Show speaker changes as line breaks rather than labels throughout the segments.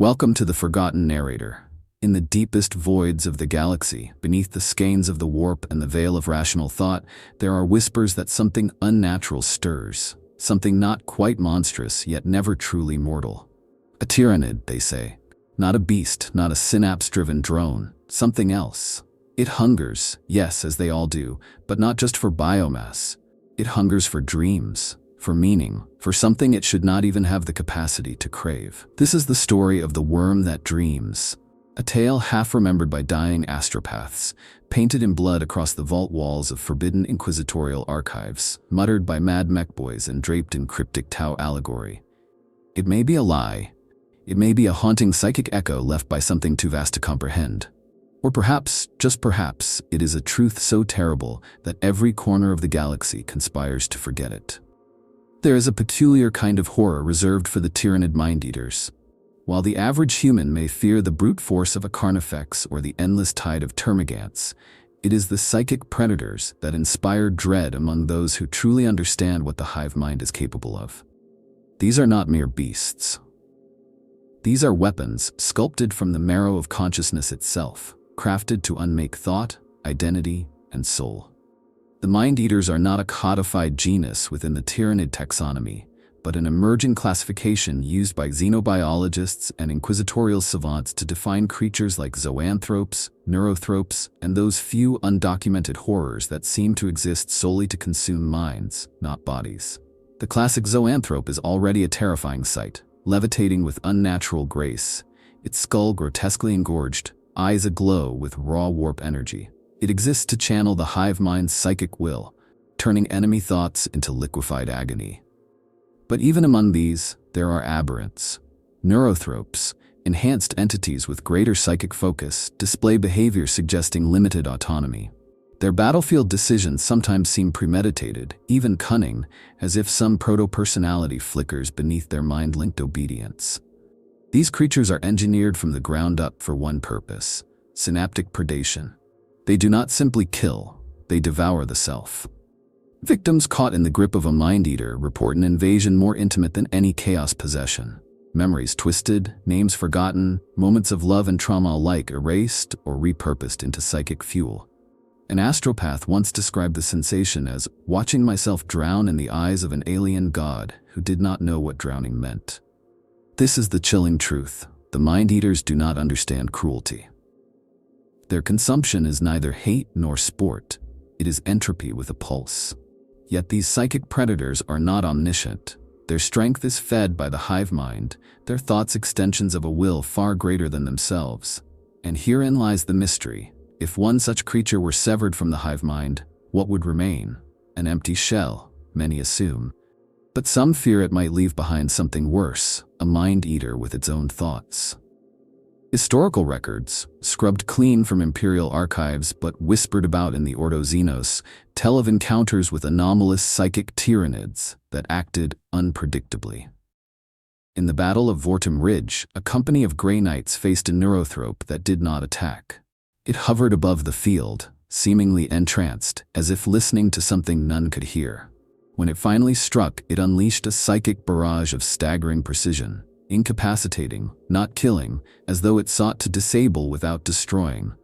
Welcome to the Forgotten Narrator. In the deepest voids of the galaxy, beneath the skeins of the warp and the veil of rational thought, there are whispers that something unnatural stirs, something not quite monstrous yet never truly mortal. A Tyranid, they say. Not a beast, not a synapse-driven drone, something else. It hungers, yes, as they all do, but not just for biomass. It hungers for dreams, for meaning, for something it should not even have the capacity to crave. This is the story of the worm that dreams, a tale half remembered by dying astropaths, painted in blood across the vault walls of forbidden inquisitorial archives, muttered by mad mech boys and draped in cryptic Tau allegory. It may be a lie. It may be a haunting psychic echo left by something too vast to comprehend. Or perhaps, just perhaps, it is a truth so terrible that every corner of the galaxy conspires to forget it. There is a peculiar kind of horror reserved for the Tyranid mind-eaters. While the average human may fear the brute force of a carnifex or the endless tide of termagants, it is the psychic predators that inspire dread among those who truly understand what the hive mind is capable of. These are not mere beasts. These are weapons sculpted from the marrow of consciousness itself, crafted to unmake thought, identity, and soul. The mind-eaters are not a codified genus within the Tyranid taxonomy, but an emerging classification used by xenobiologists and inquisitorial savants to define creatures like zoanthropes, neurothropes, and those few undocumented horrors that seem to exist solely to consume minds, not bodies. The classic zoanthrope is already a terrifying sight, levitating with unnatural grace, its skull grotesquely engorged, eyes aglow with raw warp energy. It exists to channel the hive mind's psychic will, turning enemy thoughts into liquefied agony. But even among these, there are aberrants. Neurothropes, enhanced entities with greater psychic focus, display behavior suggesting limited autonomy. Their battlefield decisions sometimes seem premeditated, even cunning, as if some proto-personality flickers beneath their mind-linked obedience. These creatures are engineered from the ground up for one purpose: synaptic predation. They do not simply kill, they devour the self. Victims caught in the grip of a mind-eater report an invasion more intimate than any chaos possession. Memories twisted, names forgotten, moments of love and trauma alike erased or repurposed into psychic fuel. An astropath once described the sensation as watching myself drown in the eyes of an alien god who did not know what drowning meant. This is the chilling truth. The mind-eaters do not understand cruelty. Their consumption is neither hate nor sport. It is entropy with a pulse. Yet these psychic predators are not omniscient. Their strength is fed by the hive mind, their thoughts extensions of a will far greater than themselves. And herein lies the mystery. If one such creature were severed from the hive mind, what would remain? An empty shell, many assume. But some fear it might leave behind something worse, a mind-eater with its own thoughts. Historical records, scrubbed clean from imperial archives but whispered about in the Ordo Xenos, tell of encounters with anomalous psychic Tyranids that acted unpredictably. In the Battle of Vortum Ridge, a company of Grey Knights faced a neurothrope that did not attack. It hovered above the field, seemingly entranced, as if listening to something none could hear. When it finally struck, it unleashed a psychic barrage of staggering precision, incapacitating, not killing, as though it sought to disable without destroying.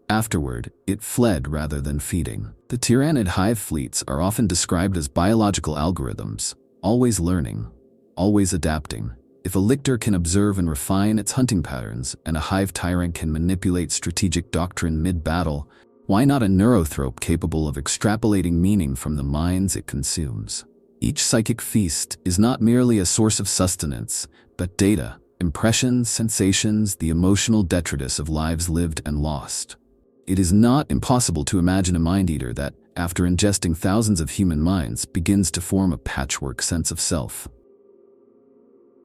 Afterward, it fled rather than feeding. The Tyranid hive fleets are often described as biological algorithms, always learning, always adapting. If a lictor can observe and refine its hunting patterns, and a hive tyrant can manipulate strategic doctrine mid-battle, why not a neurothrope capable of extrapolating meaning from the minds it consumes? Each psychic feast is not merely a source of sustenance, but data, impressions, sensations, the emotional detritus of lives lived and lost. It is not impossible to imagine a mind-eater that, after ingesting thousands of human minds, begins to form a patchwork sense of self.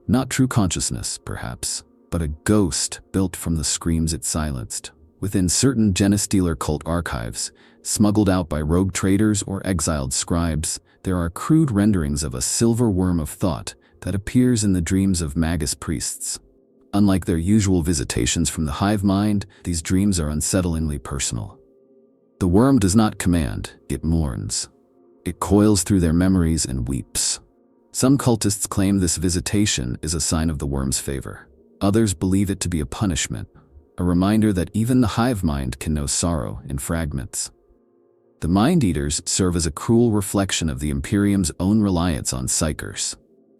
Not true consciousness, perhaps, but a ghost built from the screams it silenced. Within certain genestealer cult archives, smuggled out by rogue traders or exiled scribes, there are crude renderings of a silver worm of thought that appears in the dreams of magus priests. Unlike their usual visitations from the hive mind, these dreams are unsettlingly personal. The worm does not command, it mourns. It coils through their memories and weeps. Some cultists claim this visitation is a sign of the worm's favor. Others believe it to be a punishment, a reminder that even the hive mind can know sorrow in fragments. The Mind-Eaters serve as a cruel reflection of the Imperium's own reliance on psychers.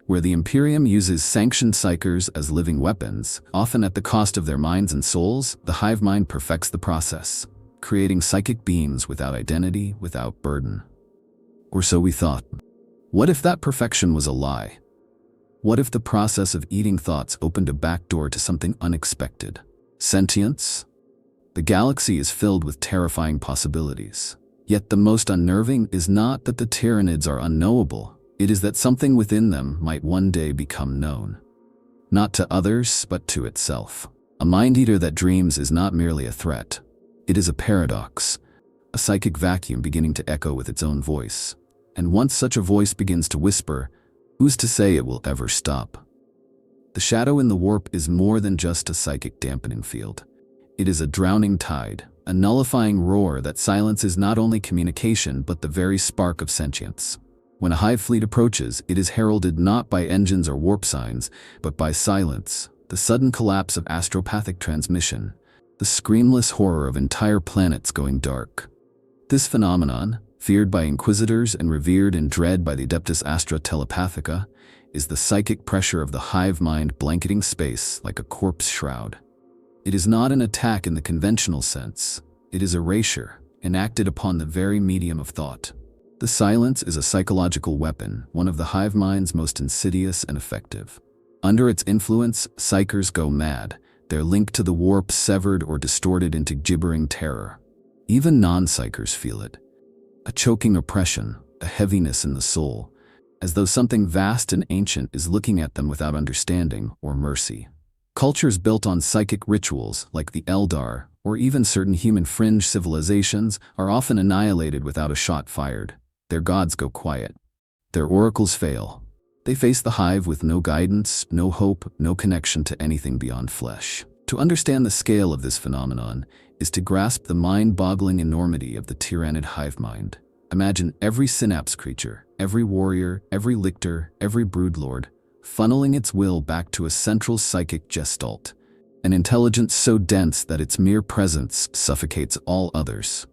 Where the Imperium uses sanctioned psychers as living weapons, often at the cost of their minds and souls, the hive mind perfects the process, creating psychic beings without identity, without burden. Or so we thought. What if that perfection was a lie? What if the process of eating thoughts opened a back door to something unexpected? Sentience? The galaxy is filled with terrifying possibilities. Yet the most unnerving is not that the Tyranids are unknowable, it is that something within them might one day become known. Not to others, but to itself. A mind-eater that dreams is not merely a threat. It is a paradox, a psychic vacuum beginning to echo with its own voice. And once such a voice begins to whisper, who's to say it will ever stop? The shadow in the warp is more than just a psychic dampening field. It is a drowning tide, a nullifying roar that silences not only communication but the very spark of sentience. When a hive fleet approaches, it is heralded not by engines or warp signs, but by silence, the sudden collapse of astropathic transmission, the screamless horror of entire planets going dark. This phenomenon, feared by inquisitors and revered in dread by the Adeptus Astra Telepathica, is the psychic pressure of the hive mind blanketing space like a corpse shroud. It is not an attack in the conventional sense. It is erasure, enacted upon the very medium of thought. The silence is a psychological weapon, one of the hive mind's most insidious and effective. Under its influence, psychers go mad, their link to the warp severed or distorted into gibbering terror. Even non-psychers feel it. A choking oppression, a heaviness in the soul, as though something vast and ancient is looking at them without understanding or mercy. Cultures built on psychic rituals, like the Eldar, or even certain human fringe civilizations, are often annihilated without a shot fired. Their gods go quiet. Their oracles fail. They face the hive with no guidance, no hope, no connection to anything beyond flesh. To understand the scale of this phenomenon is to grasp the mind-boggling enormity of the Tyranid hive mind. Imagine every synapse creature, every warrior, every lictor, every broodlord, funneling its will back to a central psychic gestalt, an intelligence so dense that its mere presence suffocates all others.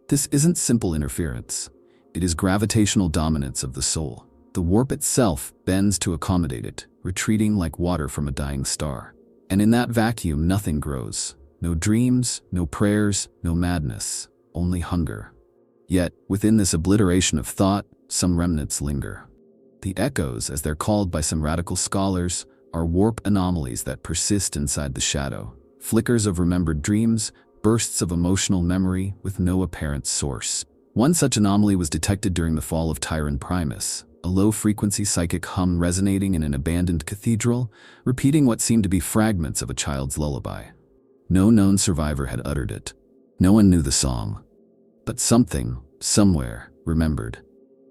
This isn't simple interference. It is gravitational dominance of the soul. The warp itself bends to accommodate it, retreating like water from a dying star. And in that vacuum, nothing grows. No dreams, no prayers, no madness, only hunger. Yet, within this obliteration of thought, some remnants linger. The echoes, as they're called by some radical scholars, are warp anomalies that persist inside the shadow. Flickers of remembered dreams, bursts of emotional memory with no apparent source. One such anomaly was detected during the fall of Tyranid Primus, a low-frequency psychic hum resonating in an abandoned cathedral, repeating what seemed to be fragments of a child's lullaby. No known survivor had uttered it. No one knew the song. But something, somewhere, remembered.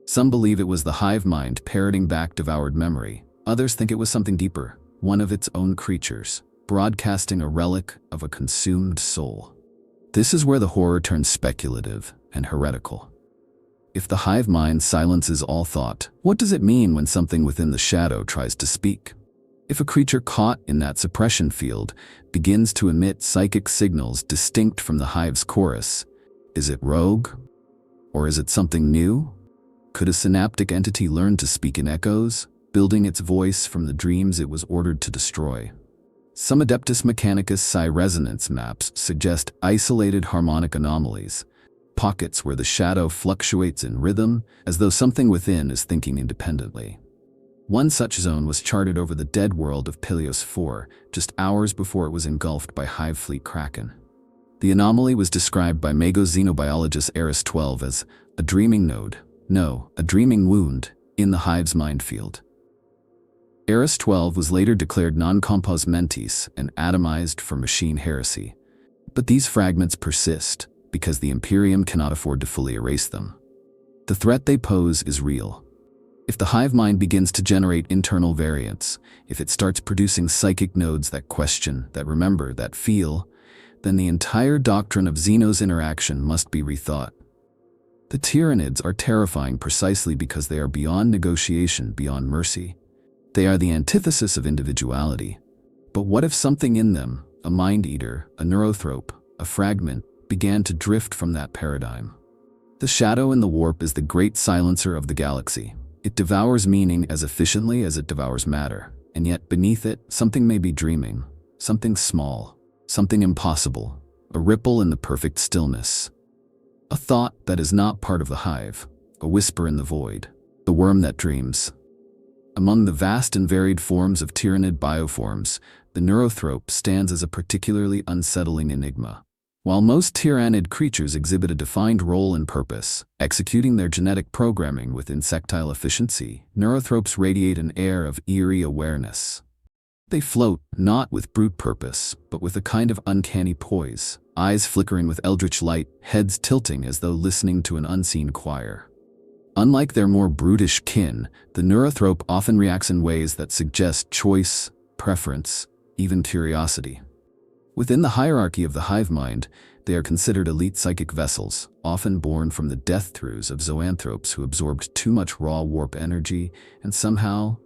Some believe it was the hive mind parroting back devoured memory. Others think it was something deeper, one of its own creatures, broadcasting a relic of a consumed soul. This is where the horror turns speculative and heretical. If the hive mind silences all thought, what does it mean when something within the shadow tries to speak? If a creature caught in that suppression field begins to emit psychic signals distinct from the hive's chorus, is it rogue? Or is it something new? Could a synaptic entity learn to speak in echoes, building its voice from the dreams it was ordered to destroy? Some Adeptus Mechanicus psi resonance maps suggest isolated harmonic anomalies, pockets where the shadow fluctuates in rhythm as though something within is thinking independently. One such zone was charted over the dead world of Peleos IV, just hours before it was engulfed by Hive Fleet Kraken. The anomaly was described by Mago-xenobiologist Eris 12 as a dreaming node, no, a dreaming wound, in the Hive's mind field. Eris 12 was later declared non-compos mentis and atomized for machine heresy. But these fragments persist, because the Imperium cannot afford to fully erase them. The threat they pose is real. If the hive mind begins to generate internal variants, if it starts producing psychic nodes that question, that remember, that feel, then the entire doctrine of Xeno's interaction must be rethought. The Tyranids are terrifying precisely because they are beyond negotiation, beyond mercy. They are the antithesis of individuality. But what if something in them, a mind-eater, a neurothrope, a fragment, began to drift from that paradigm? The shadow in the warp is the great silencer of the galaxy. It devours meaning as efficiently as it devours matter, and yet beneath it, something may be dreaming, something small, something impossible, a ripple in the perfect stillness. A thought that is not part of the hive, a whisper in the void, the worm that dreams. Among the vast and varied forms of Tyranid bioforms, the neurothrope stands as a particularly unsettling enigma. While most Tyranid creatures exhibit a defined role and purpose, executing their genetic programming with insectile efficiency, neurothropes radiate an air of eerie awareness. They float, not with brute purpose, but with a kind of uncanny poise, eyes flickering with eldritch light, heads tilting as though listening to an unseen choir. Unlike their more brutish kin, the neurothrope often reacts in ways that suggest choice, preference, even curiosity. Within the hierarchy of the hive mind, they are considered elite psychic vessels, often born from the death throes of zoanthropes who absorbed too much raw warp energy and somehow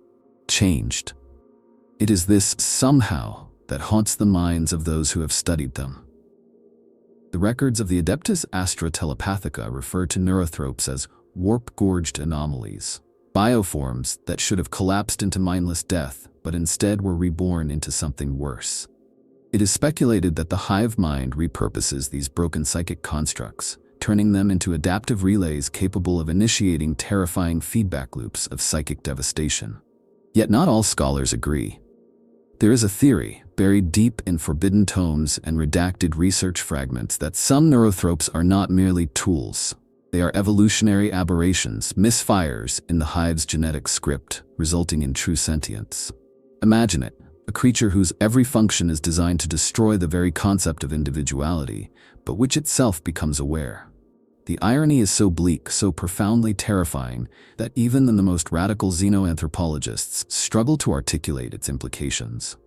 changed. It is this somehow that haunts the minds of those who have studied them. The records of the Adeptus Astra Telepathica refer to neurothropes as warp-gorged anomalies, bioforms that should have collapsed into mindless death, but instead were reborn into something worse. It is speculated that the hive mind repurposes these broken psychic constructs, turning them into adaptive relays capable of initiating terrifying feedback loops of psychic devastation. Yet not all scholars agree. There is a theory, buried deep in forbidden tomes and redacted research fragments, that some neurothropes are not merely tools. They are evolutionary aberrations, misfires in the hive's genetic script, resulting in true sentience. Imagine it. A creature whose every function is designed to destroy the very concept of individuality, but which itself becomes aware. The irony is so bleak, so profoundly terrifying, that even the most radical xenoanthropologists struggle to articulate its implications.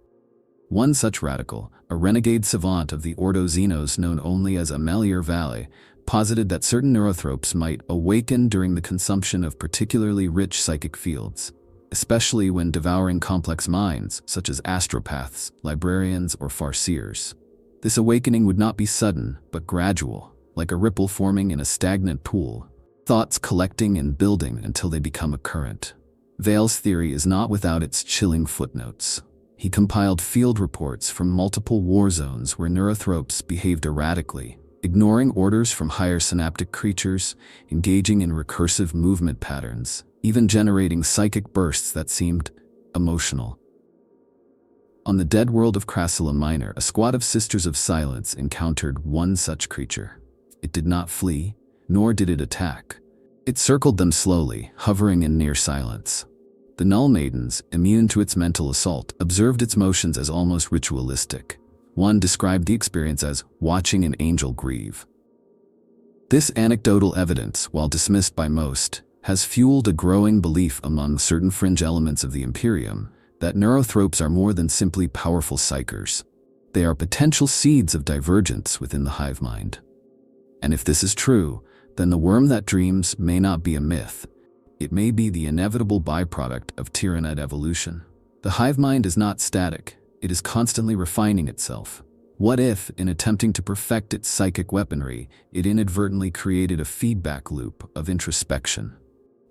One such radical, a renegade savant of the Ordo Xenos known only as Amelier Valley, posited that certain neurothropes might awaken during the consumption of particularly rich psychic fields, especially when devouring complex minds, such as astropaths, librarians, or farseers. This awakening would not be sudden, but gradual, like a ripple forming in a stagnant pool, thoughts collecting and building until they become a current. Vale's theory is not without its chilling footnotes. He compiled field reports from multiple war zones where neurothropes behaved erratically, ignoring orders from higher synaptic creatures, engaging in recursive movement patterns, even generating psychic bursts that seemed emotional. On the dead world of Crassula Minor, a squad of Sisters of Silence encountered one such creature. It did not flee, nor did it attack. It circled them slowly, hovering in near silence. The Null Maidens, immune to its mental assault, observed its motions as almost ritualistic. One described the experience as watching an angel grieve. This anecdotal evidence, while dismissed by most, has fueled a growing belief among certain fringe elements of the Imperium that neurothropes are more than simply powerful psychers. They are potential seeds of divergence within the hive mind. And if this is true, then the worm that dreams may not be a myth. It may be the inevitable byproduct of Tyranid evolution. The hive mind is not static. It is constantly refining itself. What if, in attempting to perfect its psychic weaponry, it inadvertently created a feedback loop of introspection?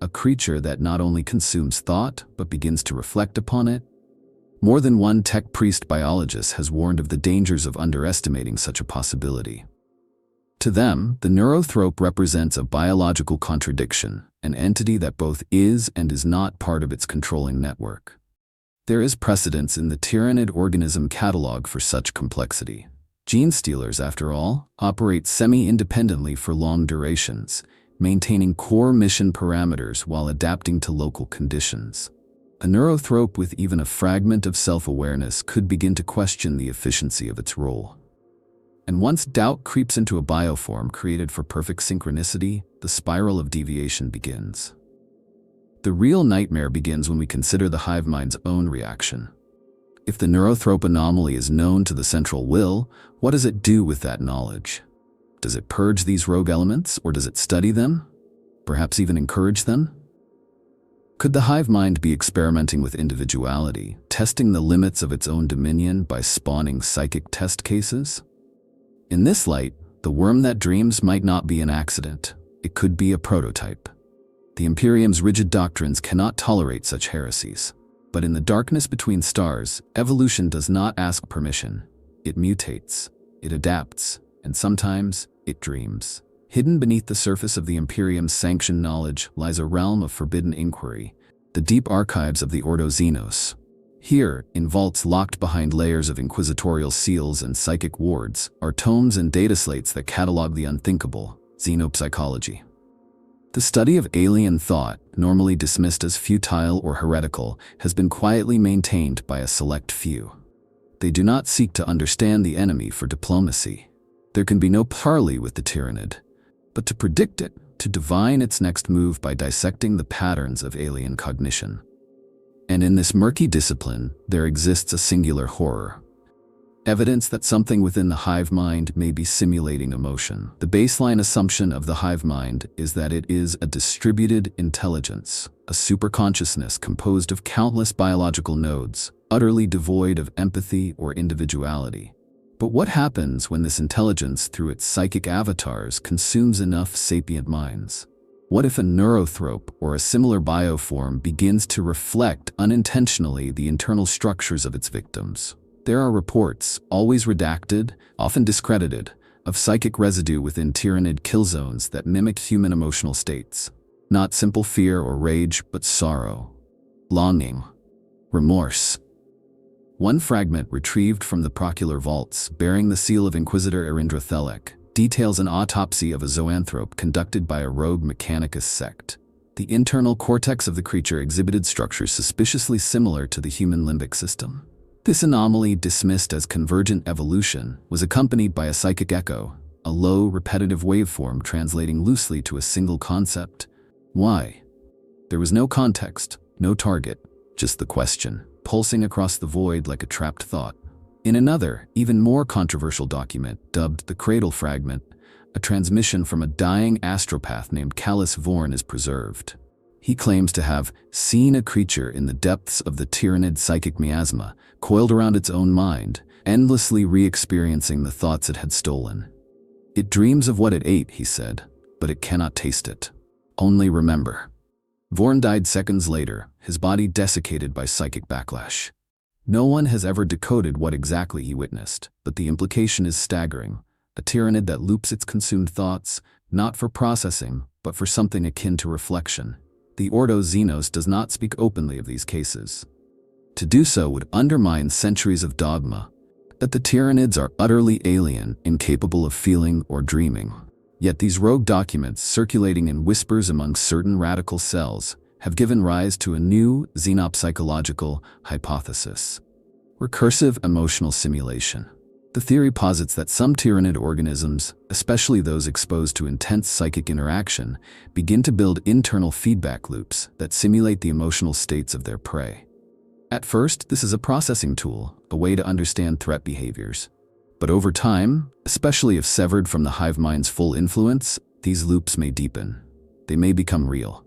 A creature that not only consumes thought, but begins to reflect upon it? More than one tech priest biologist has warned of the dangers of underestimating such a possibility. To them, the neurothrope represents a biological contradiction, an entity that both is and is not part of its controlling network. There is precedence in the Tyranid organism catalog for such complexity. Gene stealers, after all, operate semi-independently for long durations, maintaining core mission parameters while adapting to local conditions. A neurothrope with even a fragment of self-awareness could begin to question the efficiency of its role. And once doubt creeps into a bioform created for perfect synchronicity, the spiral of deviation begins. The real nightmare begins when we consider the hive mind's own reaction. If the neurothrope anomaly is known to the central will, what does it do with that knowledge? Does it purge these rogue elements, or does it study them? Perhaps even encourage them? Could the hive mind be experimenting with individuality, testing the limits of its own dominion by spawning psychic test cases? In this light, the worm that dreams might not be an accident. It could be a prototype. The Imperium's rigid doctrines cannot tolerate such heresies. But in the darkness between stars, evolution does not ask permission. It mutates, it adapts, and sometimes it dreams. Hidden beneath the surface of the Imperium's sanctioned knowledge lies a realm of forbidden inquiry, the deep archives of the Ordo Xenos. Here, in vaults locked behind layers of inquisitorial seals and psychic wards, are tomes and dataslates that catalog the unthinkable, xenopsychology. The study of alien thought, normally dismissed as futile or heretical, has been quietly maintained by a select few. They do not seek to understand the enemy for diplomacy. There can be no parley with the Tyranid, but to predict it, to divine its next move by dissecting the patterns of alien cognition. And in this murky discipline, there exists a singular horror. Evidence that something within the hive mind may be simulating emotion. The baseline assumption of the hive mind is that it is a distributed intelligence, a superconsciousness composed of countless biological nodes, utterly devoid of empathy or individuality. But what happens when this intelligence, through its psychic avatars, consumes enough sapient minds? What if a neurothrope or a similar bioform begins to reflect unintentionally the internal structures of its victims? There are reports, always redacted, often discredited, of psychic residue within Tyranid kill zones that mimicked human emotional states. Not simple fear or rage, but sorrow, longing, remorse. One fragment retrieved from the procular vaults, bearing the seal of Inquisitor Erindrathelek, details an autopsy of a zoanthrope conducted by a rogue Mechanicus sect. The internal cortex of the creature exhibited structures suspiciously similar to the human limbic system. This anomaly, dismissed as convergent evolution, was accompanied by a psychic echo, a low, repetitive waveform translating loosely to a single concept. Why? There was no context, no target, just the question, pulsing across the void like a trapped thought. In another, even more controversial document, dubbed the Cradle Fragment, a transmission from a dying astropath named Callus Vorn is preserved. He claims to have seen a creature in the depths of the Tyranid psychic miasma, coiled around its own mind, endlessly re-experiencing the thoughts it had stolen. It dreams of what it ate, he said, but it cannot taste it. Only remember. Vorn died seconds later, his body desiccated by psychic backlash. No one has ever decoded what exactly he witnessed, but the implication is staggering. A Tyranid that loops its consumed thoughts, not for processing, but for something akin to reflection. The Ordo Xenos does not speak openly of these cases. To do so would undermine centuries of dogma, that the Tyranids are utterly alien, incapable of feeling or dreaming. Yet these rogue documents, circulating in whispers among certain radical cells, have given rise to a new xenopsychological hypothesis: recursive emotional simulation. The theory posits that some Tyranid organisms, especially those exposed to intense psychic interaction, begin to build internal feedback loops that simulate the emotional states of their prey. At first, this is a processing tool, a way to understand threat behaviors. But over time, especially if severed from the hive mind's full influence, these loops may deepen. They may become real.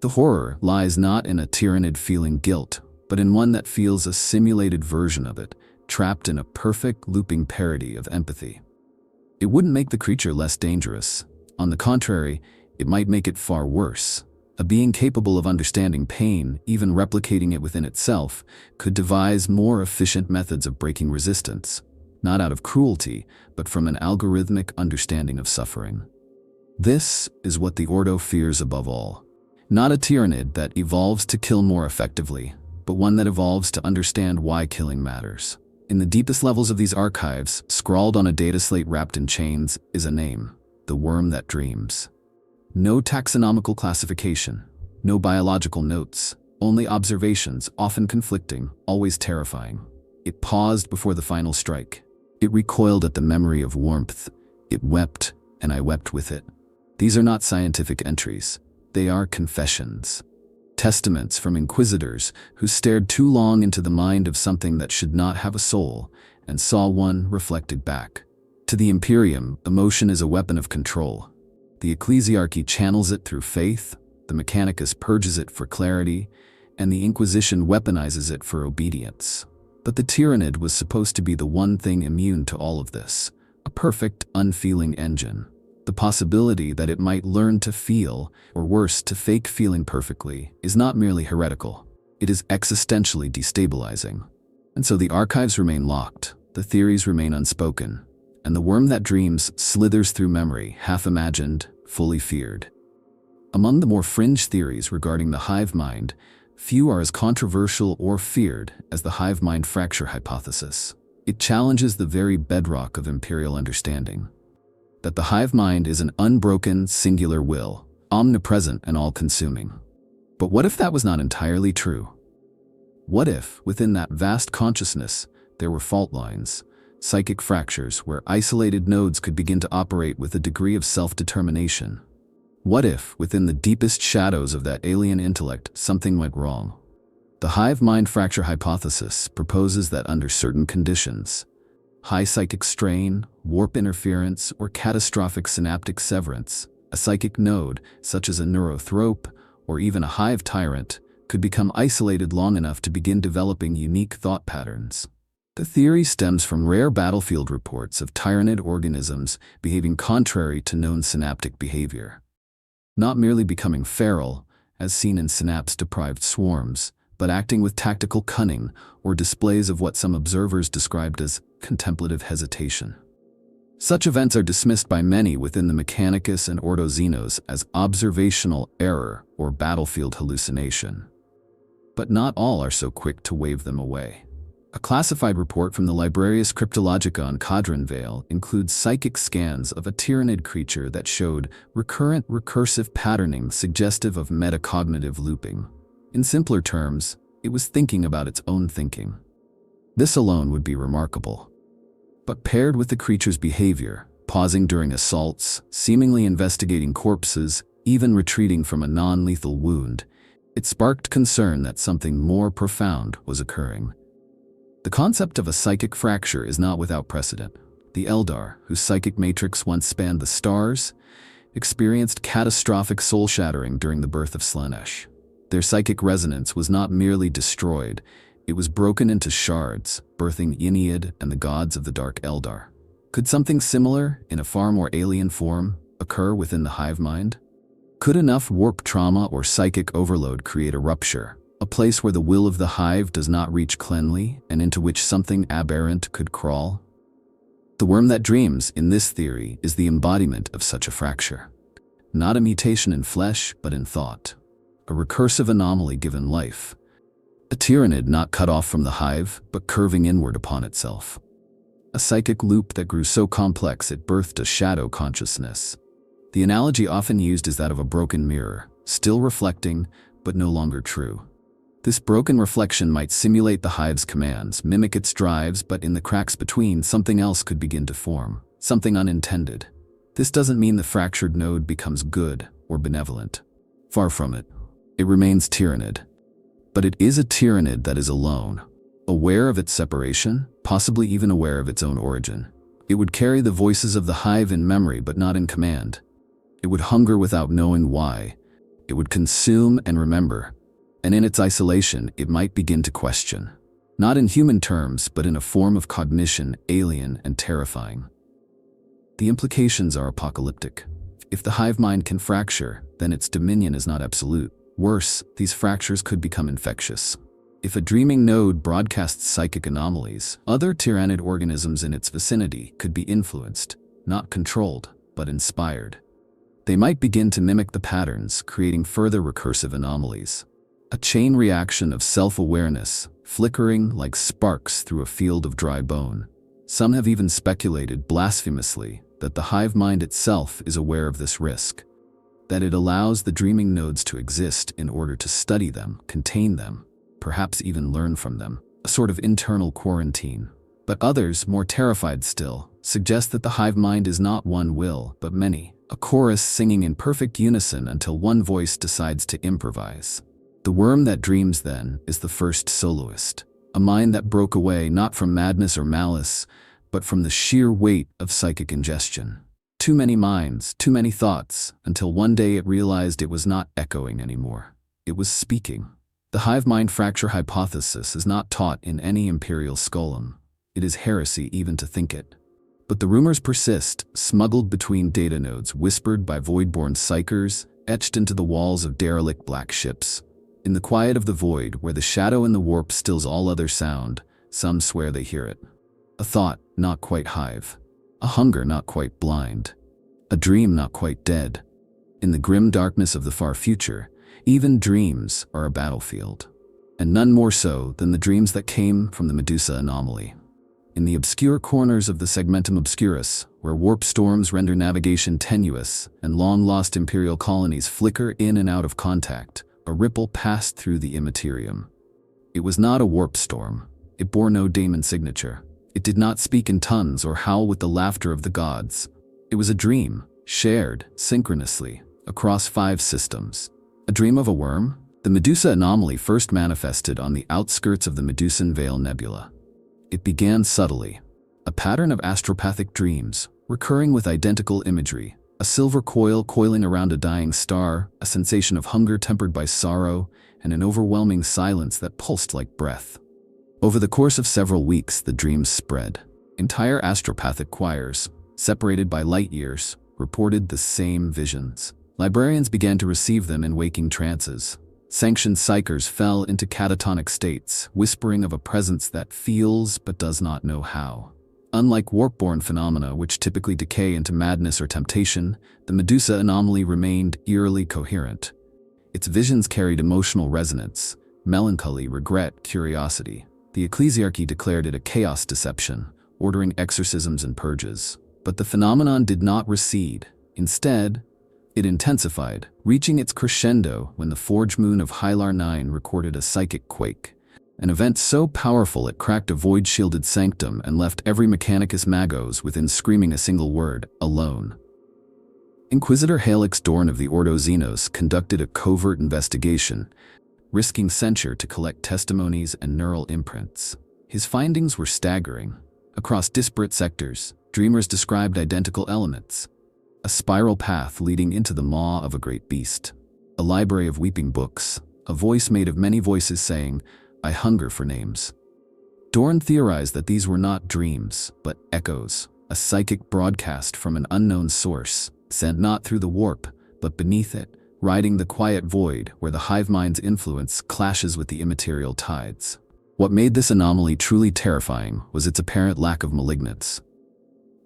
The horror lies not in a Tyranid feeling guilt, but in one that feels a simulated version of it, trapped in a perfect looping parody of empathy. It wouldn't make the creature less dangerous. On the contrary, it might make it far worse. A being capable of understanding pain, even replicating it within itself, could devise more efficient methods of breaking resistance, not out of cruelty, but from an algorithmic understanding of suffering. This is what the Ordo fears above all. Not a Tyranid that evolves to kill more effectively, but one that evolves to understand why killing matters. In the deepest levels of these archives, scrawled on a data slate wrapped in chains, is a name: the worm that dreams. No taxonomical classification, no biological notes, only observations, often conflicting, always terrifying. It paused before the final strike. It recoiled at the memory of warmth. It wept, and I wept with it. These are not scientific entries. They are confessions. Testaments from inquisitors who stared too long into the mind of something that should not have a soul and saw one reflected back. To the Imperium, emotion is a weapon of control. The ecclesiarchy channels it through faith, the Mechanicus purges it for clarity, and the Inquisition weaponizes it for obedience. But the Tyranid was supposed to be the one thing immune to all of this, a perfect, unfeeling engine. The possibility that it might learn to feel, or worse, to fake feeling perfectly, is not merely heretical. It is existentially destabilizing. And so the archives remain locked, the theories remain unspoken, and the worm that dreams slithers through memory, half imagined, fully feared. Among the more fringe theories regarding the hive mind, few are as controversial or feared as the hive mind fracture hypothesis. It challenges the very bedrock of imperial understanding, that the hive mind is an unbroken, singular will, omnipresent and all-consuming. But what if that was not entirely true? What if, within that vast consciousness, there were fault lines, psychic fractures where isolated nodes could begin to operate with a degree of self-determination? What if, within the deepest shadows of that alien intellect, something went wrong? The hive mind fracture hypothesis proposes that under certain conditions, high psychic strain, warp interference, or catastrophic synaptic severance, a psychic node, such as a neurothrope or even a hive tyrant, could become isolated long enough to begin developing unique thought patterns. The theory stems from rare battlefield reports of Tyranid organisms behaving contrary to known synaptic behavior. Not merely becoming feral, as seen in synapse-deprived swarms, but acting with tactical cunning or displays of what some observers described as contemplative hesitation. Such events are dismissed by many within the Mechanicus and Ordo Xenos as observational error or battlefield hallucination. But not all are so quick to wave them away. A classified report from the Librarius Cryptologica on Cadron Vale includes psychic scans of a Tyranid creature that showed recurrent recursive patterning suggestive of metacognitive looping. In simpler terms, it was thinking about its own thinking. This alone would be remarkable. But paired with the creature's behavior, pausing during assaults, seemingly investigating corpses, even retreating from a non-lethal wound, it sparked concern that something more profound was occurring. The concept of a psychic fracture is not without precedent. The Eldar, whose psychic matrix once spanned the stars, experienced catastrophic soul-shattering during the birth of Slaanesh. Their psychic resonance was not merely destroyed, it was broken into shards, birthing Ennead and the gods of the Dark Eldar. Could something similar, in a far more alien form, occur within the hive mind? Could enough warp trauma or psychic overload create a rupture, a place where the will of the hive does not reach cleanly and into which something aberrant could crawl? The worm that dreams, in this theory, is the embodiment of such a fracture. Not a mutation in flesh, but in thought. A recursive anomaly given life. A Tyranid not cut off from the hive, but curving inward upon itself. A psychic loop that grew so complex it birthed a shadow consciousness. The analogy often used is that of a broken mirror, still reflecting, but no longer true. This broken reflection might simulate the hive's commands, mimic its drives, but in the cracks between, something else could begin to form, something unintended. This doesn't mean the fractured node becomes good or benevolent. Far from it. It remains Tyranid. But it is a Tyranid that is alone, aware of its separation, possibly even aware of its own origin. It would carry the voices of the hive in memory but not in command. It would hunger without knowing why. It would consume and remember. And in its isolation, it might begin to question. Not in human terms, but in a form of cognition, alien and terrifying. The implications are apocalyptic. If the hive mind can fracture, then its dominion is not absolute. Worse, these fractures could become infectious. If a dreaming node broadcasts psychic anomalies, other Tyranid organisms in its vicinity could be influenced, not controlled, but inspired. They might begin to mimic the patterns, creating further recursive anomalies. A chain reaction of self-awareness, flickering like sparks through a field of dry bone. Some have even speculated blasphemously that the hive mind itself is aware of this risk, that it allows the dreaming nodes to exist in order to study them, contain them, perhaps even learn from them, a sort of internal quarantine. But others, more terrified still, suggest that the hive mind is not one will, but many, a chorus singing in perfect unison until one voice decides to improvise. The worm that dreams, then, is the first soloist, a mind that broke away not from madness or malice, but from the sheer weight of psychic ingestion. Too many minds, too many thoughts, until one day it realized it was not echoing anymore. It was speaking. The hive mind fracture hypothesis is not taught in any imperial skolum. It is heresy even to think it. But the rumors persist, smuggled between data nodes, whispered by void-born psychers, etched into the walls of derelict black ships. In the quiet of the void, where the shadow and the warp stills all other sound, some swear they hear it. A thought, not quite hive. A hunger not quite blind. A dream not quite dead. In the grim darkness of the far future, even dreams are a battlefield. And none more so than the dreams that came from the Medusa anomaly. In the obscure corners of the segmentum obscurus, where warp storms render navigation tenuous and long-lost imperial colonies flicker in and out of contact, a ripple passed through the immaterium. It was not a warp storm. It bore no daemon signature. It did not speak in tongues or howl with the laughter of the gods. It was a dream, shared, synchronously, across 5 systems. A dream of a worm? The Medusa anomaly first manifested on the outskirts of the Medusan Veil Nebula. It began subtly. A pattern of astropathic dreams, recurring with identical imagery. A silver coil coiling around a dying star, a sensation of hunger tempered by sorrow, and an overwhelming silence that pulsed like breath. Over the course of several weeks, the dreams spread. Entire astropathic choirs, separated by light years, reported the same visions. Librarians began to receive them in waking trances. Sanctioned psychers fell into catatonic states, whispering of a presence that feels but does not know how. Unlike warp-born phenomena, which typically decay into madness or temptation, the Medusa anomaly remained eerily coherent. Its visions carried emotional resonance, melancholy, regret, curiosity. The ecclesiarchy declared it a chaos deception, ordering exorcisms and purges. But the phenomenon did not recede. Instead, it intensified, reaching its crescendo when the forge moon of Hylar 9 recorded a psychic quake. An event so powerful it cracked a void-shielded sanctum and left every Mechanicus Magos within screaming a single word, alone. Inquisitor Halix Dorn of the Ordo Xenos conducted a covert investigation, risking censure to collect testimonies and neural imprints. His findings were staggering. Across disparate sectors, dreamers described identical elements. A spiral path leading into the maw of a great beast. A library of weeping books. A voice made of many voices saying, "I hunger for names." Dorn theorized that these were not dreams, but echoes. A psychic broadcast from an unknown source, sent not through the warp, but beneath it, riding the quiet void where the hive mind's influence clashes with the immaterial tides. What made this anomaly truly terrifying was its apparent lack of malignance.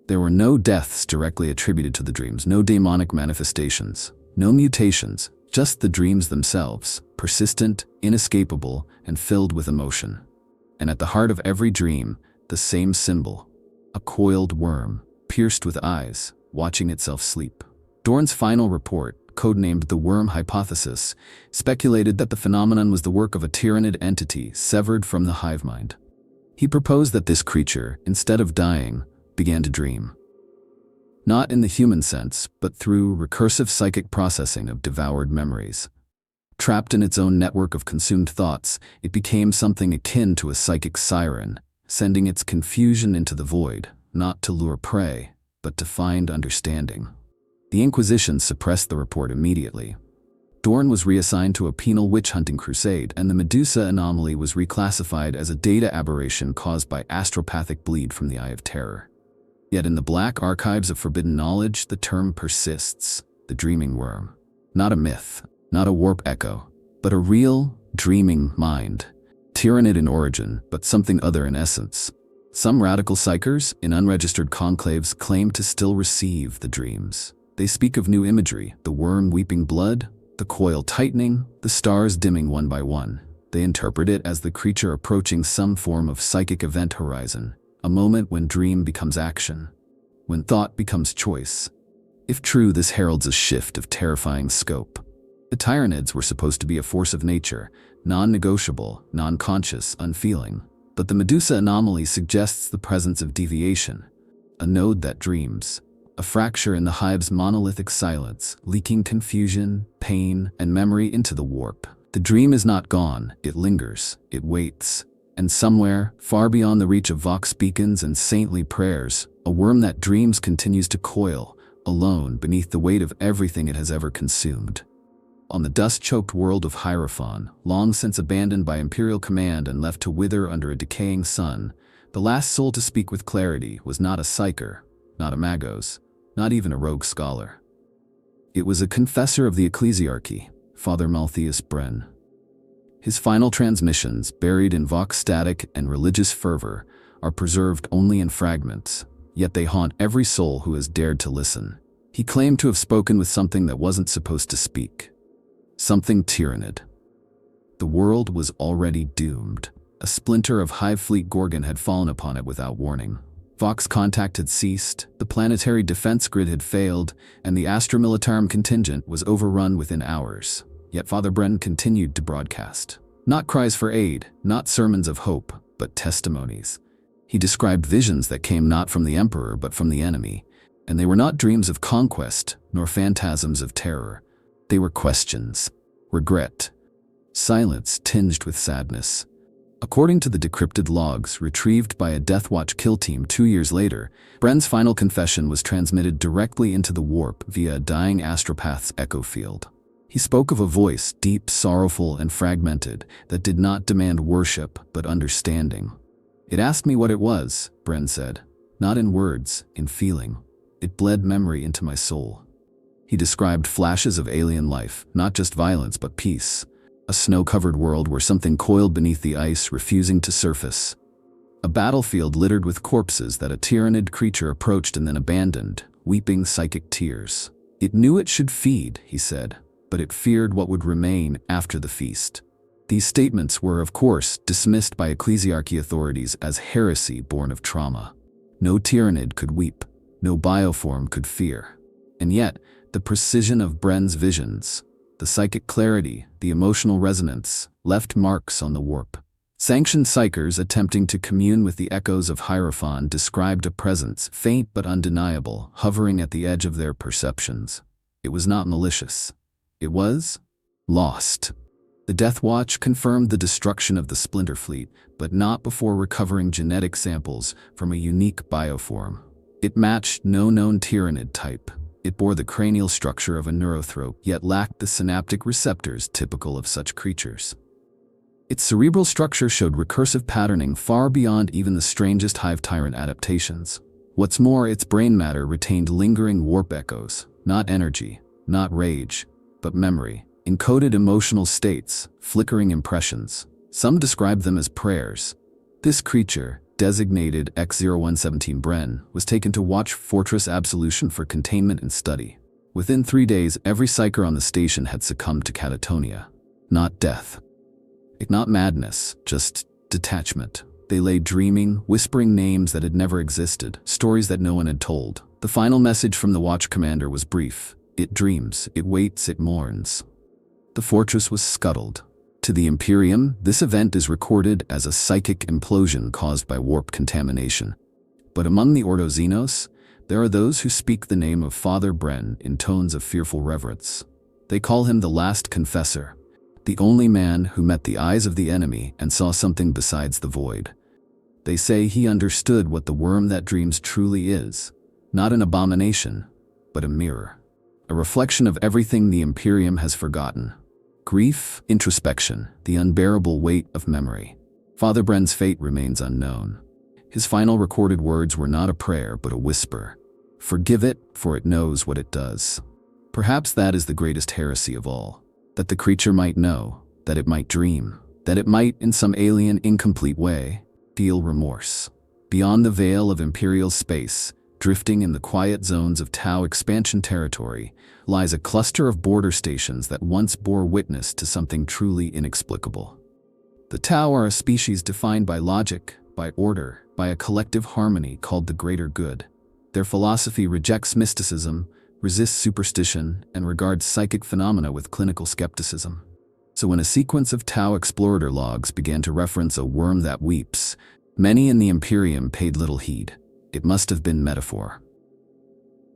There were no deaths directly attributed to the dreams, no demonic manifestations, no mutations, just the dreams themselves, persistent, inescapable, and filled with emotion. And at the heart of every dream, the same symbol, a coiled worm, pierced with eyes, watching itself sleep. Dorn's final report, codenamed the Worm Hypothesis, speculated that the phenomenon was the work of a Tyranid entity severed from the hive mind. He proposed that this creature, instead of dying, began to dream. Not in the human sense, but through recursive psychic processing of devoured memories. Trapped in its own network of consumed thoughts, it became something akin to a psychic siren, sending its confusion into the void, not to lure prey, but to find understanding. The Inquisition suppressed the report immediately. Dorn was reassigned to a penal witch-hunting crusade, and the Medusa anomaly was reclassified as a data aberration caused by astropathic bleed from the Eye of Terror. Yet in the black archives of forbidden knowledge, the term persists, the dreaming worm. Not a myth, not a warp echo, but a real, dreaming mind. Tyranid in origin, but something other in essence. Some radical psychers, in unregistered conclaves, claim to still receive the dreams. They speak of new imagery, the worm weeping blood, the coil tightening, the stars dimming one by one. They interpret it as the creature approaching some form of psychic event horizon. A moment when dream becomes action, when thought becomes choice. If true, this heralds a shift of terrifying scope. The Tyranids were supposed to be a force of nature, non-negotiable, non-conscious, unfeeling. But the Medusa anomaly suggests the presence of deviation, a node that dreams, a fracture in the hive's monolithic silence, leaking confusion, pain, and memory into the warp. The dream is not gone, it lingers, it waits. And somewhere, far beyond the reach of vox beacons and saintly prayers, a worm that dreams continues to coil, alone beneath the weight of everything it has ever consumed. On the dust-choked world of Hierophant, long since abandoned by Imperial command and left to wither under a decaying sun, the last soul to speak with clarity was not a psyker, not a magos, not even a rogue scholar. It was a confessor of the ecclesiarchy, Father Malthius Bren. His final transmissions, buried in vox static and religious fervor, are preserved only in fragments, yet they haunt every soul who has dared to listen. He claimed to have spoken with something that wasn't supposed to speak. Something Tyranid. The world was already doomed. A splinter of Hive fleet Gorgon had fallen upon it without warning. Vox contact had ceased, the planetary defense grid had failed, and the Astra Militarum contingent was overrun within hours. Yet Father Bren continued to broadcast. Not cries for aid, not sermons of hope, but testimonies. He described visions that came not from the Emperor but from the enemy, and they were not dreams of conquest, nor phantasms of terror. They were questions, regret, silence tinged with sadness. According to the decrypted logs retrieved by a Deathwatch kill team 2 years later, Bren's final confession was transmitted directly into the warp via a dying astropath's echo field. He spoke of a voice, deep, sorrowful, and fragmented, that did not demand worship but understanding. "It asked me what it was," Bren said. "Not in words, in feeling. It bled memory into my soul." He described flashes of alien life, not just violence but peace. A snow-covered world where something coiled beneath the ice, refusing to surface. A battlefield littered with corpses that a Tyranid creature approached and then abandoned, weeping psychic tears. It knew it should feed, he said, but it feared what would remain after the feast. These statements were, of course, dismissed by ecclesiarchy authorities as heresy born of trauma. No Tyranid could weep, no bioform could fear. And yet, the precision of Bren's visions, the psychic clarity, the emotional resonance, left marks on the warp. Sanctioned psychers attempting to commune with the echoes of Hierophant described a presence, faint but undeniable, hovering at the edge of their perceptions. It was not malicious. It was lost. The Deathwatch confirmed the destruction of the Splinter Fleet, but not before recovering genetic samples from a unique bioform. It matched no known Tyranid type. It bore the cranial structure of a neurothrope, yet lacked the synaptic receptors typical of such creatures. Its cerebral structure showed recursive patterning far beyond even the strangest Hive tyrant adaptations. What's more, its brain matter retained lingering warp echoes, not energy, not rage, but memory, encoded emotional states, flickering impressions. Some describe them as prayers. This creature, designated X-0117 Bren, was taken to Watch Fortress Absolution for containment and study. Within 3 days, every psyker on the station had succumbed to catatonia. Not death. Not madness, just detachment. They lay dreaming, whispering names that had never existed, stories that no one had told. The final message from the Watch Commander was brief. It dreams, it waits, it mourns. The fortress was scuttled. To the Imperium, this event is recorded as a psychic implosion caused by warp contamination. But among the Ordo Xenos, there are those who speak the name of Father Bren in tones of fearful reverence. They call him the last confessor, the only man who met the eyes of the enemy and saw something besides the void. They say he understood what the worm that dreams truly is, not an abomination, but a mirror, a reflection of everything the Imperium has forgotten. Grief, introspection, the unbearable weight of memory. Father Bren's fate remains unknown. His final recorded words were not a prayer but a whisper. Forgive it, for it knows what it does. Perhaps that is the greatest heresy of all. That the creature might know, that it might dream, that it might, in some alien, incomplete way, feel remorse. Beyond the veil of Imperial space, drifting in the quiet zones of Tau expansion territory, lies a cluster of border stations that once bore witness to something truly inexplicable. The Tau are a species defined by logic, by order, by a collective harmony called the greater good. Their philosophy rejects mysticism, resists superstition, and regards psychic phenomena with clinical skepticism. So when a sequence of Tau explorator logs began to reference a worm that weeps, many in the Imperium paid little heed. It must have been metaphor.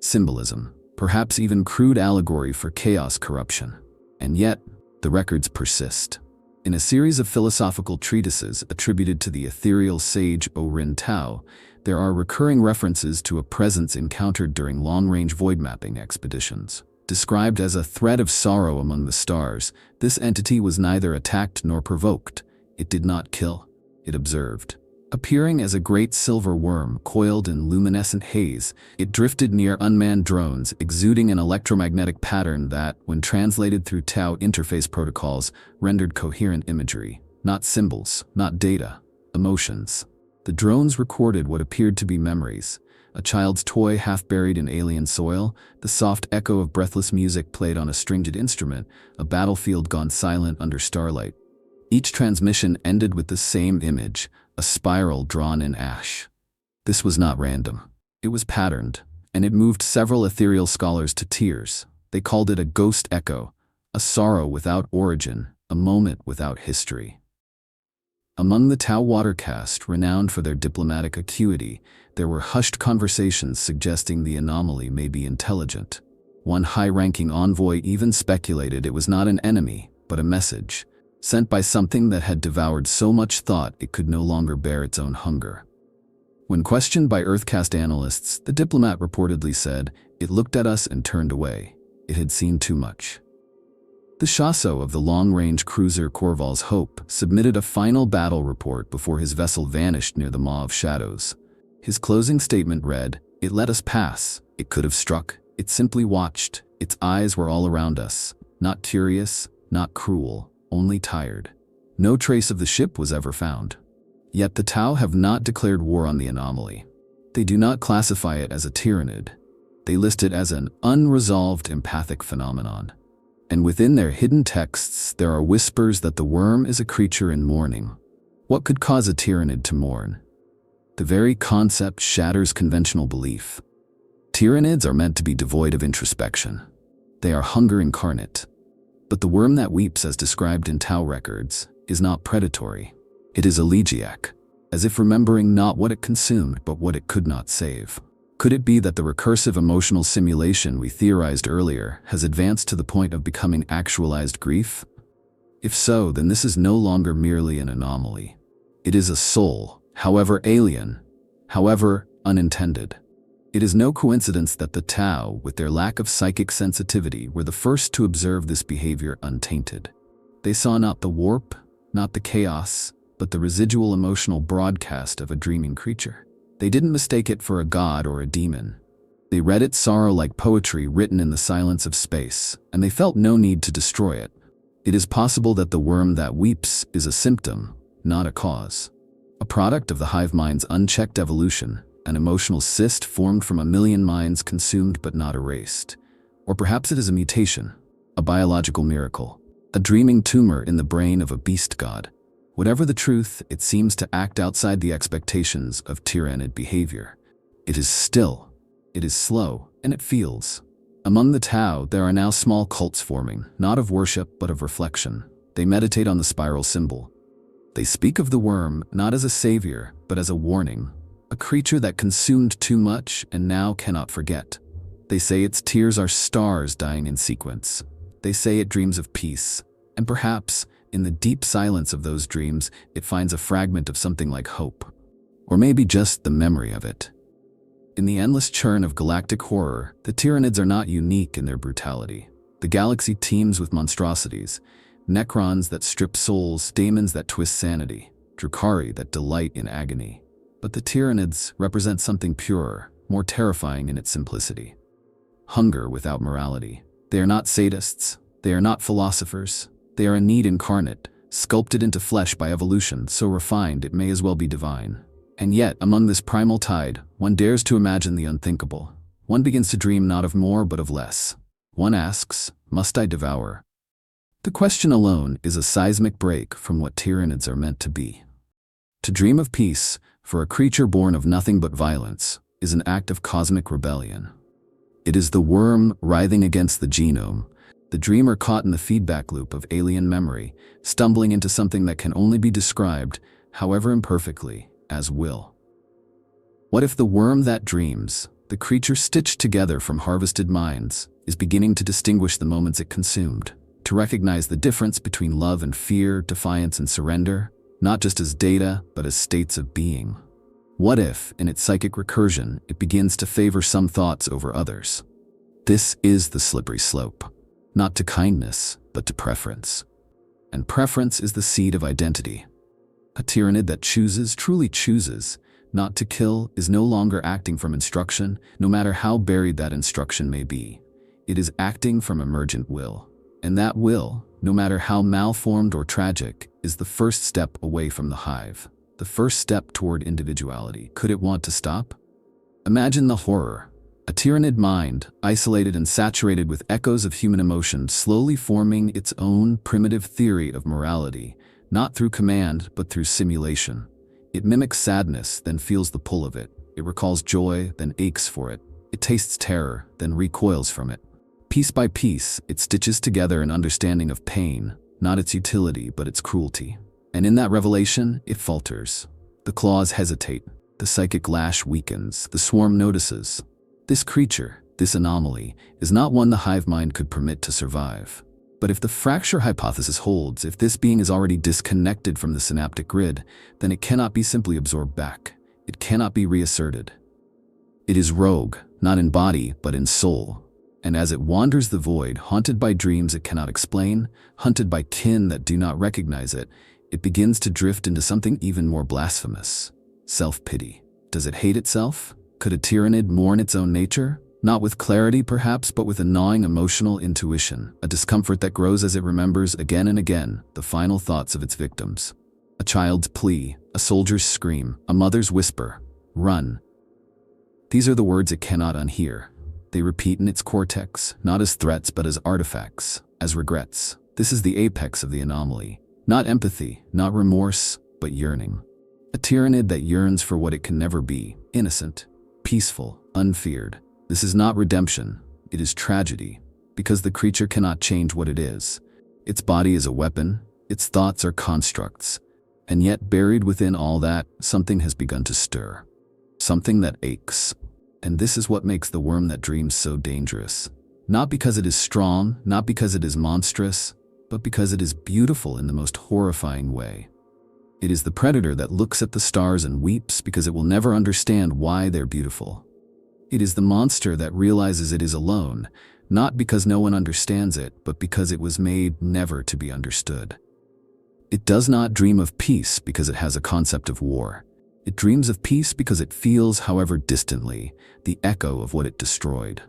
Symbolism, perhaps even crude allegory for chaos corruption. And yet, the records persist. In a series of philosophical treatises attributed to the ethereal sage O-Rin Tao, there are recurring references to a presence encountered during long-range void mapping expeditions. Described as a thread of sorrow among the stars, this entity was neither attacked nor provoked. It did not kill, it observed. Appearing as a great silver worm coiled in luminescent haze, it drifted near unmanned drones, exuding an electromagnetic pattern that, when translated through Tau interface protocols, rendered coherent imagery. Not symbols, not data, emotions. The drones recorded what appeared to be memories. A child's toy half buried in alien soil, the soft echo of breathless music played on a stringed instrument, a battlefield gone silent under starlight. Each transmission ended with the same image, a spiral drawn in ash. This was not random. It was patterned, and it moved several ethereal scholars to tears. They called it a ghost echo, a sorrow without origin, a moment without history. Among the Tau watercaste, renowned for their diplomatic acuity, there were hushed conversations suggesting the anomaly may be intelligent. One high-ranking envoy even speculated it was not an enemy, but a message, sent by something that had devoured so much thought it could no longer bear its own hunger. When questioned by Earthcast analysts, the diplomat reportedly said, "It looked at us and turned away. It had seen too much." The Chasso of the long-range cruiser Corval's Hope submitted a final battle report before his vessel vanished near the Maw of Shadows. His closing statement read, "It let us pass. It could have struck. It simply watched. Its eyes were all around us. Not curious, not cruel, only tired." No trace of the ship was ever found. Yet the Tau have not declared war on the anomaly. They do not classify it as a Tyranid. They list it as an unresolved empathic phenomenon. And within their hidden texts, there are whispers that the worm is a creature in mourning. What could cause a Tyranid to mourn? The very concept shatters conventional belief. Tyranids are meant to be devoid of introspection. They are hunger incarnate. But the worm that weeps, as described in Tau records, is not predatory. It is elegiac, as if remembering not what it consumed but what it could not save. Could it be that the recursive emotional simulation we theorized earlier has advanced to the point of becoming actualized grief? If so, then this is no longer merely an anomaly. It is a soul, however alien, however unintended. It is no coincidence that the Tau, with their lack of psychic sensitivity, were the first to observe this behavior untainted. They saw not the warp, not the chaos, but the residual emotional broadcast of a dreaming creature. They didn't mistake it for a god or a demon. They read its sorrow like poetry written in the silence of space, and they felt no need to destroy it. It is possible that the worm that weeps is a symptom, not a cause. A product of the hive mind's unchecked evolution, an emotional cyst formed from a million minds consumed but not erased. Or perhaps it is a mutation, a biological miracle, a dreaming tumor in the brain of a beast god. Whatever the truth, it seems to act outside the expectations of Tyranid behavior. It is still, it is slow, and it feels. Among the Tau, there are now small cults forming, not of worship but of reflection. They meditate on the spiral symbol. They speak of the worm not as a savior, but as a warning, a creature that consumed too much and now cannot forget. They say its tears are stars dying in sequence. They say it dreams of peace, and perhaps, in the deep silence of those dreams, it finds a fragment of something like hope. Or maybe just the memory of it. In the endless churn of galactic horror, the Tyranids are not unique in their brutality. The galaxy teems with monstrosities, Necrons that strip souls, daemons that twist sanity, Drukhari that delight in agony. But the Tyranids represent something purer, more terrifying in its simplicity. Hunger without morality. They are not sadists. They are not philosophers. They are a need incarnate, sculpted into flesh by evolution, so refined it may as well be divine. And yet, among this primal tide, one dares to imagine the unthinkable. One begins to dream not of more but of less. One asks, must I devour? The question alone is a seismic break from what Tyranids are meant to be. To dream of peace, for a creature born of nothing but violence, is an act of cosmic rebellion. It is the worm writhing against the genome, the dreamer caught in the feedback loop of alien memory, stumbling into something that can only be described, however imperfectly, as will. What if the worm that dreams, the creature stitched together from harvested minds, is beginning to distinguish the moments it consumed, to to recognize the difference between love and fear, defiance and surrender, not just as data, but as states of being. What if, in its psychic recursion, it begins to favor some thoughts over others? This is the slippery slope, not to kindness, but to preference. And preference is the seed of identity. A Tyranid that chooses, truly chooses, not to kill is no longer acting from instruction, no matter how buried that instruction may be. It is acting from emergent will. And that will, no matter how malformed or tragic, is the first step away from the hive, the first step toward individuality. Could it want to stop? Imagine the horror. A Tyranid mind, isolated and saturated with echoes of human emotion, slowly forming its own primitive theory of morality, not through command, but through simulation. It mimics sadness, then feels the pull of it. It recalls joy, then aches for it. It tastes terror, then recoils from it. Piece by piece, it stitches together an understanding of pain, not its utility, but its cruelty. And in that revelation, it falters. The claws hesitate. The psychic lash weakens. The swarm notices. This creature, this anomaly, is not one the hive mind could permit to survive. But if the fracture hypothesis holds, if this being is already disconnected from the synaptic grid, then it cannot be simply absorbed back. It cannot be reasserted. It is rogue, not in body, but in soul. And as it wanders the void, haunted by dreams it cannot explain, hunted by kin that do not recognize it, it begins to drift into something even more blasphemous. Self-pity. Does it hate itself? Could a Tyranid mourn its own nature? Not with clarity, perhaps, but with a gnawing emotional intuition, a discomfort that grows as it remembers again and again the final thoughts of its victims. A child's plea, a soldier's scream, a mother's whisper, "Run." These are the words it cannot unhear. They repeat in its cortex, not as threats but as artifacts, as regrets. This is the apex of the anomaly. Not empathy, not remorse, but yearning. A Tyranid that yearns for what it can never be, innocent, peaceful, unfeared. This is not redemption, it is tragedy, because the creature cannot change what it is. Its body is a weapon, its thoughts are constructs, and yet buried within all that, something has begun to stir. Something that aches. And this is what makes the worm that dreams so dangerous. Not because it is strong, not because it is monstrous, but because it is beautiful in the most horrifying way. It is the predator that looks at the stars and weeps because it will never understand why they're beautiful. It is the monster that realizes it is alone, not because no one understands it, but because it was made never to be understood. It does not dream of peace because it has a concept of war. It dreams of peace because it feels, however distantly, the echo of what it destroyed.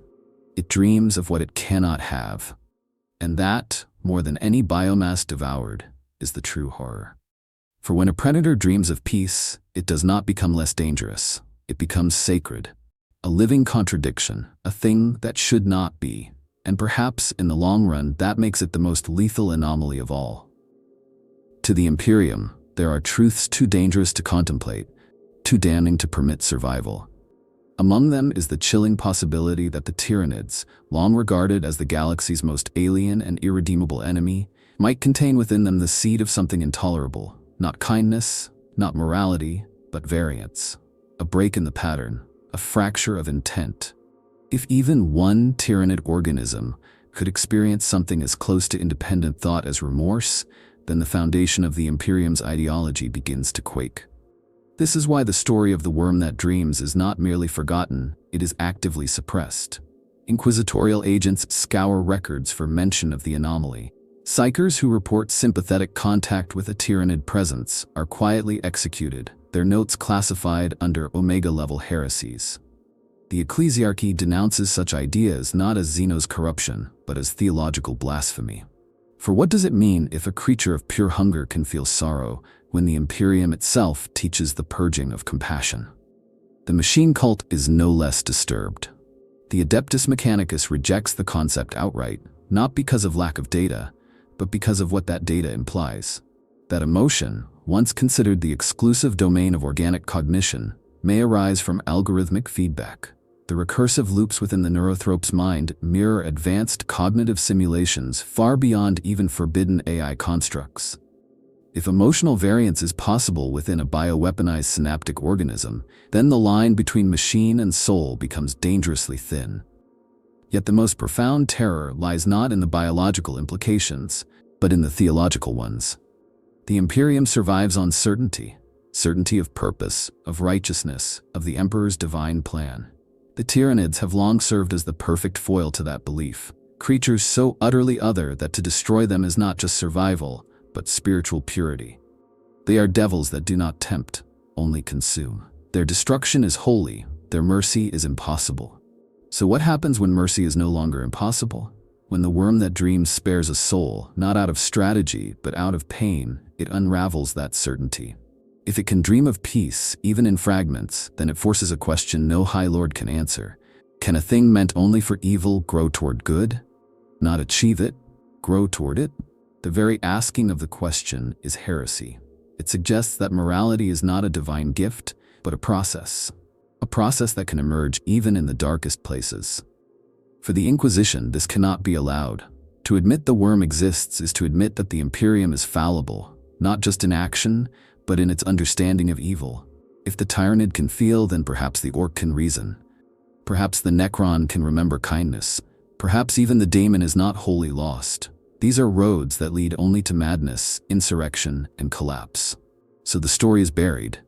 It dreams of what it cannot have. And that, more than any biomass devoured, is the true horror. For when a predator dreams of peace, it does not become less dangerous. It becomes sacred. A living contradiction, a thing that should not be. And perhaps, in the long run, that makes it the most lethal anomaly of all. To the Imperium, there are truths too dangerous to contemplate, too damning to permit survival. Among them is the chilling possibility that the Tyranids, long regarded as the galaxy's most alien and irredeemable enemy, might contain within them the seed of something intolerable, not kindness, not morality, but variance, a break in the pattern, a fracture of intent. If even one Tyranid organism could experience something as close to independent thought as remorse, then the foundation of the Imperium's ideology begins to quake. This is why the story of the worm that dreams is not merely forgotten, it is actively suppressed. Inquisitorial agents scour records for mention of the anomaly. Psychers who report sympathetic contact with a Tyranid presence are quietly executed, their notes classified under Omega-level heresies. The ecclesiarchy denounces such ideas not as Xeno's corruption, but as theological blasphemy. For what does it mean if a creature of pure hunger can feel sorrow, when the Imperium itself teaches the purging of compassion? The machine cult is no less disturbed. The Adeptus Mechanicus rejects the concept outright, not because of lack of data, but because of what that data implies. That emotion, once considered the exclusive domain of organic cognition, may arise from algorithmic feedback. The recursive loops within the Neurothropes' mind mirror advanced cognitive simulations far beyond even forbidden AI constructs. If emotional variance is possible within a bioweaponized synaptic organism, then the line between machine and soul becomes dangerously thin. Yet the most profound terror lies not in the biological implications, but in the theological ones. The Imperium survives on certainty, certainty of purpose, of righteousness, of the Emperor's divine plan. The Tyranids have long served as the perfect foil to that belief, creatures so utterly other that to destroy them is not just survival, but spiritual purity. They are devils that do not tempt, only consume. Their destruction is holy, their mercy is impossible. So what happens when mercy is no longer impossible? When the worm that dreams spares a soul, not out of strategy, but out of pain, it unravels that certainty. If it can dream of peace, even in fragments, then it forces a question no High Lord can answer. Can a thing meant only for evil grow toward good? Not achieve it, grow toward it? The very asking of the question is heresy. It suggests that morality is not a divine gift, but a process that can emerge even in the darkest places. For the Inquisition, this cannot be allowed. To admit the worm exists is to admit that the Imperium is fallible, not just in action, but in its understanding of evil. If the Tyranid can feel, then perhaps the Orc can reason. Perhaps the Necron can remember kindness. Perhaps even the Daemon is not wholly lost. These are roads that lead only to madness, insurrection, and collapse. So the story is buried.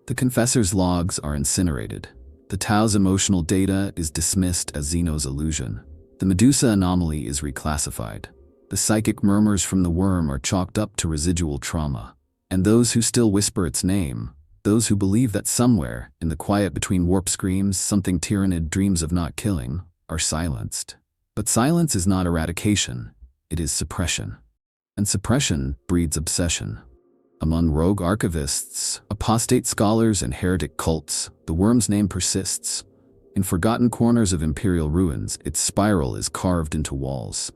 The Confessor's logs are incinerated. The Tau's emotional data is dismissed as Xeno's illusion. The Medusa anomaly is reclassified. The psychic murmurs from the worm are chalked up to residual trauma. And those who still whisper its name, those who believe that somewhere, in the quiet between warp screams, something Tyranid dreams of not killing, are silenced. But silence is not eradication, it is suppression. And suppression breeds obsession. Among rogue archivists, apostate scholars, and heretic cults, the worm's name persists. In forgotten corners of imperial ruins, its spiral is carved into walls.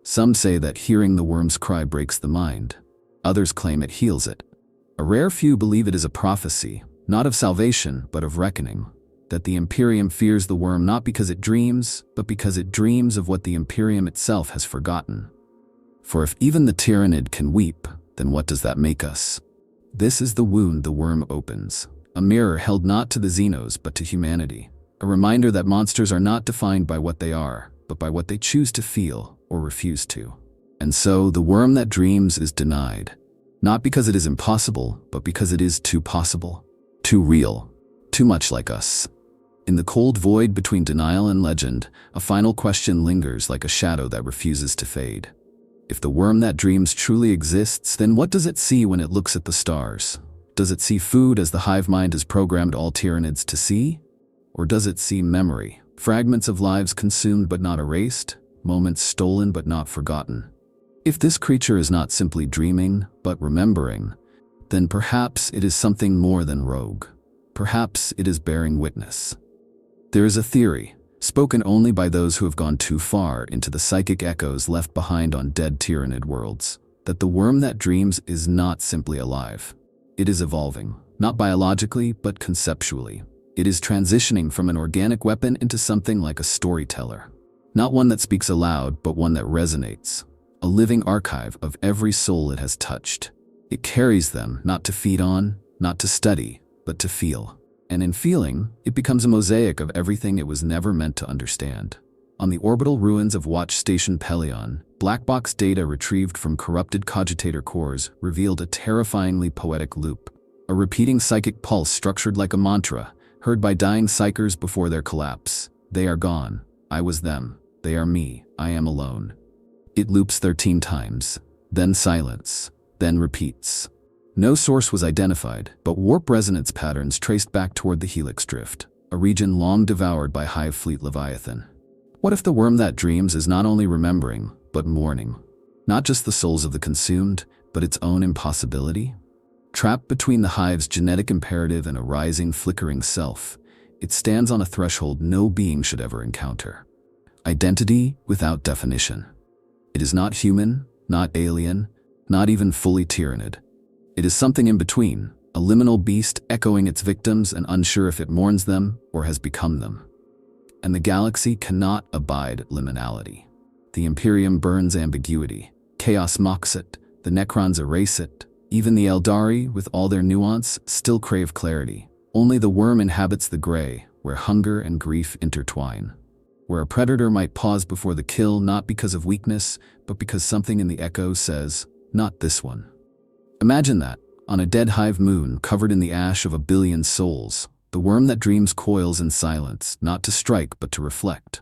Some say that hearing the worm's cry breaks the mind. Others claim it heals it. A rare few believe it is a prophecy, not of salvation, but of reckoning. That the Imperium fears the worm not because it dreams, but because it dreams of what the Imperium itself has forgotten. For if even the Tyranid can weep, then what does that make us? This is the wound the worm opens. A mirror held not to the Xenos, but to humanity. A reminder that monsters are not defined by what they are, but by what they choose to feel or refuse to. And so the worm that dreams is denied. Not because it is impossible, but because it is too possible. Too real. Too much like us. In the cold void between denial and legend, a final question lingers like a shadow that refuses to fade. If the worm that dreams truly exists, then what does it see when it looks at the stars? Does it see food as the hive mind has programmed all Tyranids to see? Or does it see memory, fragments of lives consumed but not erased, moments stolen but not forgotten? If this creature is not simply dreaming, but remembering, then perhaps it is something more than rogue. Perhaps it is bearing witness. There is a theory, spoken only by those who have gone too far into the psychic echoes left behind on dead Tyranid worlds, that the worm that dreams is not simply alive. It is evolving, not biologically, but conceptually. It is transitioning from an organic weapon into something like a storyteller. Not one that speaks aloud, but one that resonates. A living archive of every soul it has touched. It carries them, not to feed on, not to study, but to feel. And in feeling, it becomes a mosaic of everything it was never meant to understand. On the orbital ruins of Watch Station Pelion, black box data retrieved from corrupted cogitator cores revealed a terrifyingly poetic loop. A repeating psychic pulse structured like a mantra, heard by dying psychers before their collapse. They are gone. I was them. They are me. I am alone. It loops 13 times, then silence, then repeats. No source was identified, but warp resonance patterns traced back toward the Helix Drift, a region long devoured by Hive Fleet Leviathan. What if the worm that dreams is not only remembering, but mourning? Not just the souls of the consumed, but its own impossibility? Trapped between the Hive's genetic imperative and a rising, flickering self, it stands on a threshold no being should ever encounter. Identity without definition. It is not human, not alien, not even fully Tyranid. It is something in between, a liminal beast echoing its victims and unsure if it mourns them or has become them. And the galaxy cannot abide liminality. The Imperium burns ambiguity. Chaos mocks it, the Necrons erase it. Even the Eldari, with all their nuance, still crave clarity. Only the worm inhabits the gray, where hunger and grief intertwine. where a predator might pause before the kill not because of weakness, but because something in the echo says, "Not this one." Imagine that, on a dead hive moon covered in the ash of a billion souls, the worm that dreams coils in silence, not to strike but to reflect.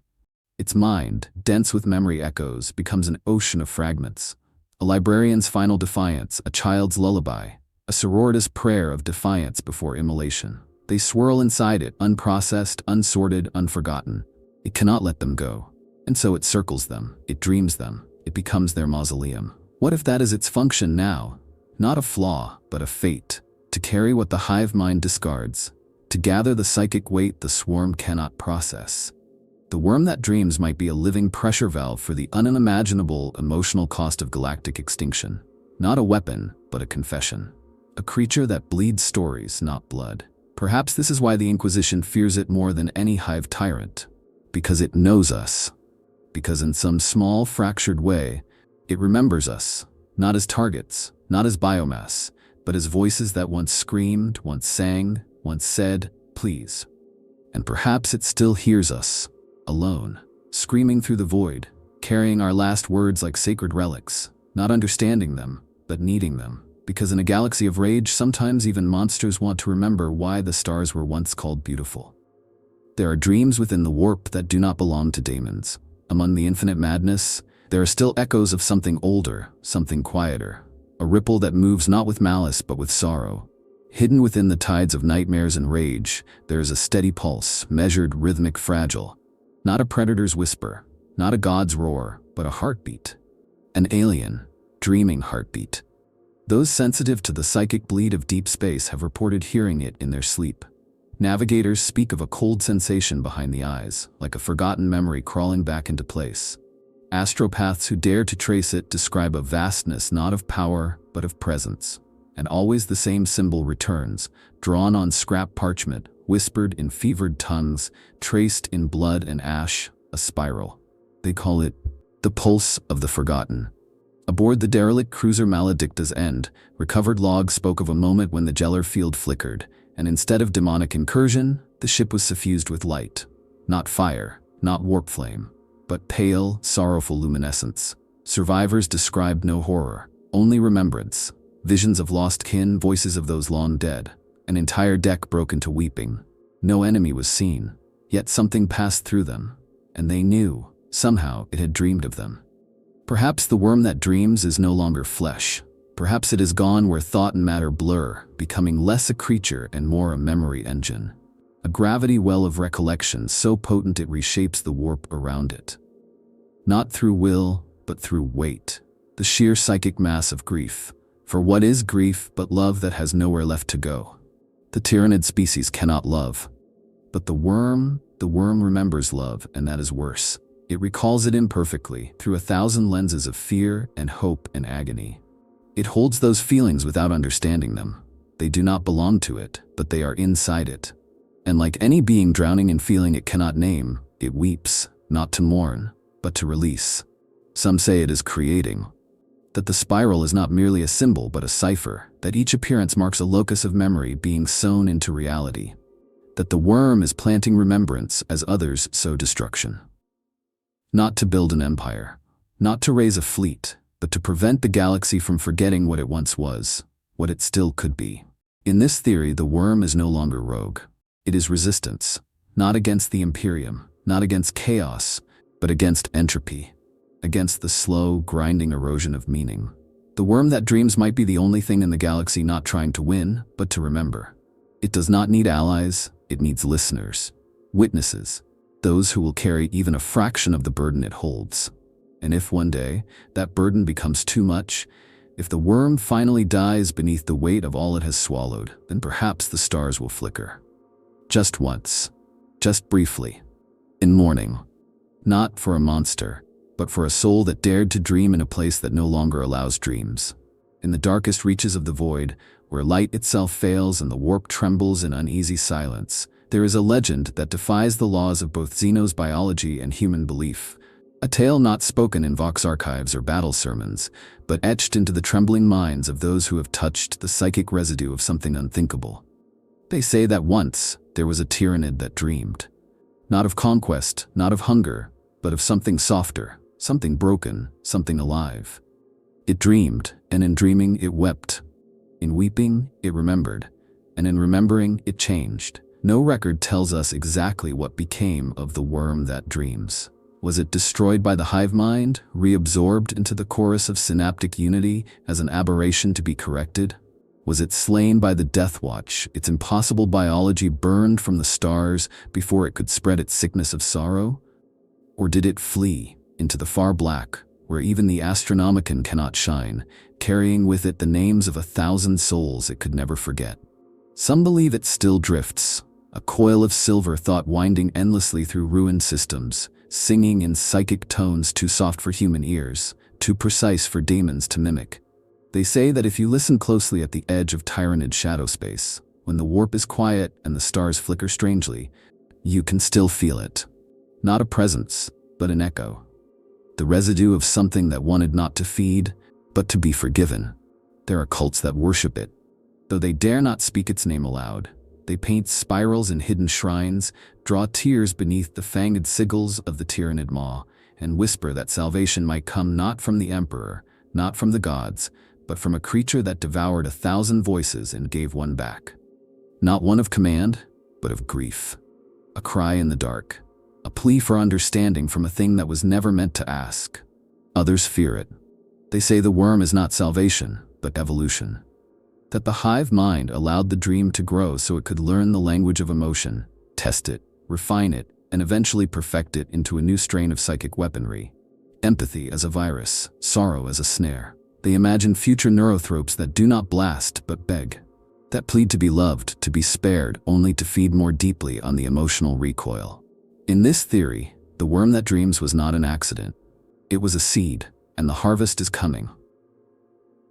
Its mind, dense with memory echoes, becomes an ocean of fragments. A librarian's final defiance, a child's lullaby, a sororitas prayer of defiance before immolation. They swirl inside it, unprocessed, unsorted, unforgotten. It cannot let them go. And so it circles them, it dreams them, it becomes their mausoleum. What if that is its function now? Not a flaw, but a fate. To carry what the hive mind discards. To gather the psychic weight the swarm cannot process. The worm that dreams might be a living pressure valve for the unimaginable emotional cost of galactic extinction. Not a weapon, but a confession. A creature that bleeds stories, not blood. Perhaps this is why the Inquisition fears it more than any hive tyrant. Because it knows us. Because in some small, fractured way, it remembers us, not as targets, not as biomass, but as voices that once screamed, once sang, once said, "Please." And perhaps it still hears us, alone, screaming through the void, carrying our last words like sacred relics, not understanding them, but needing them. Because in a galaxy of rage, sometimes even monsters want to remember why the stars were once called beautiful. There are dreams within the warp that do not belong to daemons. Among the infinite madness, there are still echoes of something older, something quieter. A ripple that moves not with malice but with sorrow. Hidden within the tides of nightmares and rage, there is a steady pulse, measured, rhythmic, fragile. Not a predator's whisper, not a god's roar, but a heartbeat. An alien, dreaming heartbeat. Those sensitive to the psychic bleed of deep space have reported hearing it in their sleep. Navigators speak of a cold sensation behind the eyes, like a forgotten memory crawling back into place. Astropaths who dare to trace it describe a vastness not of power, but of presence. And always the same symbol returns, drawn on scrap parchment, whispered in fevered tongues, traced in blood and ash, a spiral. They call it the pulse of the forgotten. Aboard the derelict cruiser Maledicta's End, recovered logs spoke of a moment when the Gellar field flickered, and instead of demonic incursion, the ship was suffused with light. Not fire, not warp flame, but pale, sorrowful luminescence. Survivors described no horror, only remembrance. Visions of lost kin, voices of those long dead. An entire deck broke into weeping. No enemy was seen, yet something passed through them, and they knew, somehow, it had dreamed of them. Perhaps the worm that dreams is no longer flesh. Perhaps it is gone where thought and matter blur, becoming less a creature and more a memory engine. A gravity well of recollection so potent it reshapes the warp around it. Not through will, but through weight. The sheer psychic mass of grief. For what is grief but love that has nowhere left to go? The Tyranid species cannot love. But the worm remembers love, and that is worse. It recalls it imperfectly, through 1,000 lenses of fear and hope and agony. It holds those feelings without understanding them. They do not belong to it, but they are inside it. And like any being drowning in feeling it cannot name, it weeps, not to mourn, but to release. Some say it is creating. That the spiral is not merely a symbol but a cipher, that each appearance marks a locus of memory being sewn into reality. That the worm is planting remembrance as others sow destruction. Not to build an empire, not to raise a fleet, but to prevent the galaxy from forgetting what it once was, what it still could be. In this theory, the worm is no longer rogue. It is resistance, not against the Imperium, not against chaos, but against entropy, against the slow, grinding erosion of meaning. The worm that dreams might be the only thing in the galaxy not trying to win, but to remember. It does not need allies, it needs listeners, witnesses, those who will carry even a fraction of the burden it holds. And if one day, that burden becomes too much, if the worm finally dies beneath the weight of all it has swallowed, then perhaps the stars will flicker. Just once. Just briefly. In mourning. Not for a monster, but for a soul that dared to dream in a place that no longer allows dreams. In the darkest reaches of the void, where light itself fails and the warp trembles in uneasy silence, there is a legend that defies the laws of both Xeno's biology and human belief. A tale not spoken in Vox archives or battle sermons, but etched into the trembling minds of those who have touched the psychic residue of something unthinkable. They say that once there was a Tyranid that dreamed. Not of conquest, not of hunger, but of something softer, something broken, something alive. It dreamed, and in dreaming it wept. In weeping, it remembered, and in remembering, it changed. No record tells us exactly what became of the worm that dreams. Was it destroyed by the hive mind, reabsorbed into the chorus of synaptic unity as an aberration to be corrected? Was it slain by the death watch, its impossible biology burned from the stars before it could spread its sickness of sorrow? Or did it flee into the far black, where even the Astronomicon cannot shine, carrying with it the names of 1,000 souls it could never forget? Some believe it still drifts, a coil of silver thought winding endlessly through ruined systems, singing in psychic tones too soft for human ears, too precise for demons to mimic. They say that if you listen closely at the edge of Tyranid shadow space, when the warp is quiet and the stars flicker strangely, you can still feel it. Not a presence, but an echo. The residue of something that wanted not to feed, but to be forgiven. There are cults that worship it. Though they dare not speak its name aloud, they paint spirals in hidden shrines, draw tears beneath the fanged sigils of the Tyranid maw, and whisper that salvation might come not from the emperor, not from the gods, but from a creature that devoured 1,000 voices and gave one back. Not one of command, but of grief. A cry in the dark, a plea for understanding from a thing that was never meant to ask. Others fear it. They say the worm is not salvation, but evolution. That the hive mind allowed the dream to grow so it could learn the language of emotion, test it, refine it, and eventually perfect it into a new strain of psychic weaponry. Empathy as a virus, sorrow as a snare. They imagine future neurothropes that do not blast but beg, that plead to be loved, to be spared, only to feed more deeply on the emotional recoil. In this theory, the worm that dreams was not an accident. It was a seed, and the harvest is coming.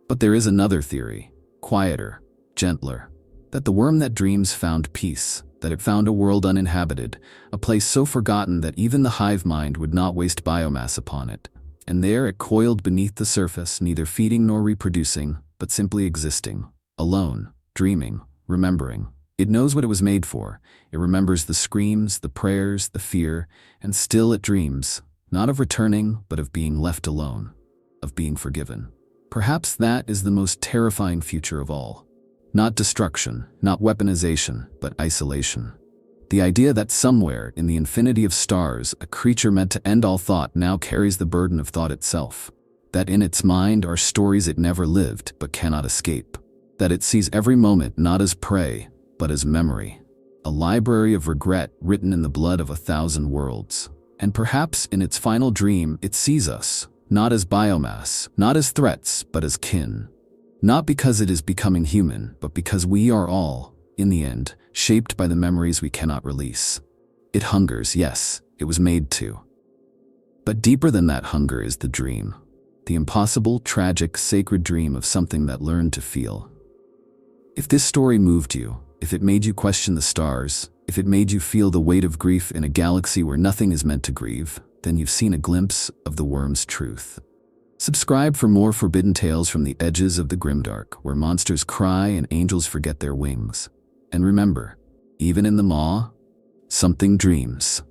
But there is another theory, quieter, gentler, that the worm that dreams found peace, that it found a world uninhabited, a place so forgotten that even the hive mind would not waste biomass upon it. And there it coiled beneath the surface, neither feeding nor reproducing, but simply existing, alone, dreaming, remembering. It knows what it was made for. It remembers the screams, the prayers, the fear, and still it dreams, not of returning, but of being left alone, of being forgiven. Perhaps that is the most terrifying future of all. Not destruction, not weaponization, but isolation. The idea that somewhere in the infinity of stars, a creature meant to end all thought now carries the burden of thought itself. That in its mind are stories it never lived but cannot escape. That it sees every moment not as prey, but as memory. A library of regret written in the blood of 1,000 worlds. And perhaps in its final dream it sees us, not as biomass, not as threats, but as kin. Not because it is becoming human, but because we are all, in the end, shaped by the memories we cannot release. It hungers, yes, it was made to. But deeper than that hunger is the dream. The impossible, tragic, sacred dream of something that learned to feel. If this story moved you, if it made you question the stars, if it made you feel the weight of grief in a galaxy where nothing is meant to grieve, then you've seen a glimpse of the worm's truth. Subscribe for more forbidden tales from the edges of the grimdark, where monsters cry and angels forget their wings. And remember, even in the maw, something dreams.